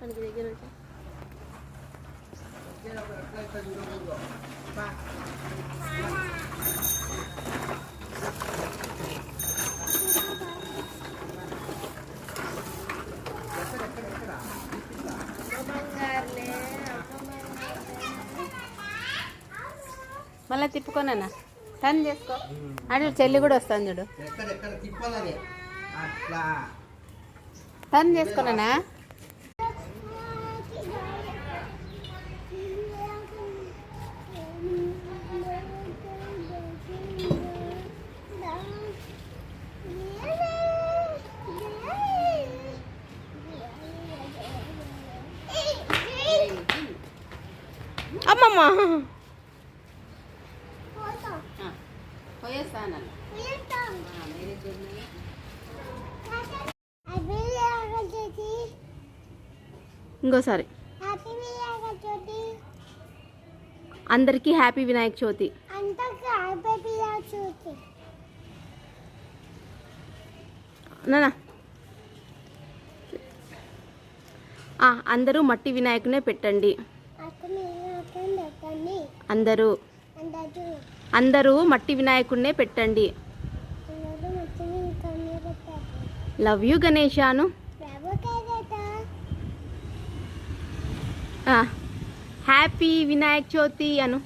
మనకి దగ్గర వచ్చి మళ్ళీ తిప్పుకోనన్నా టర్న్ చేసుకో అంటే చెల్లి కూడా వస్తాను చూడు టర్న్ చేసుకోనన్నా అమ్మమ్మ ఇంకోసారి అందరికీ హ్యాపీ వినాయక చవితి. నానా అందరూ మట్టి వినాయకునే పెట్టండి. అందరూ మట్టి వినాయకుడినే పెట్టండి. లవ్ యూ గణేశాను. హ్యాపీ వినాయక చవితి అను.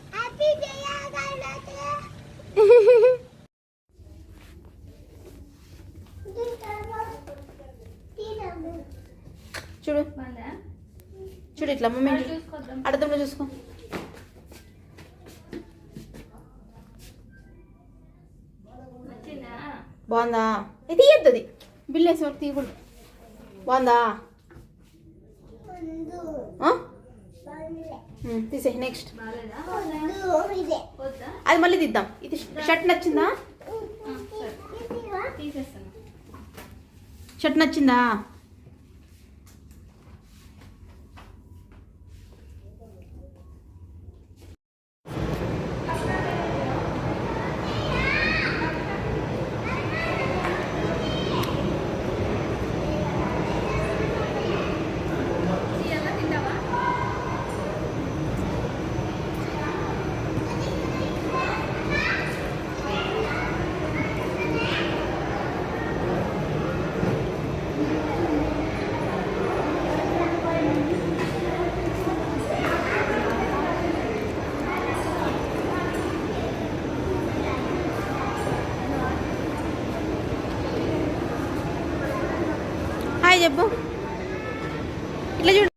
చూడు చూడు ఇట్లా మమ్మీ అర్థంలో చూసుకో. బాగుందా? ఇది తీయద్దు, బిల్ వేసి తీయకూడదు. బాగుందా? తీసే. నెక్స్ట్ అది మళ్ళీ తీద్దాం. ఇది షర్ట్ నచ్చిందా? షర్ట్ నచ్చిందా? హాయ్ చెప్పు. ఇట్లా చూడు.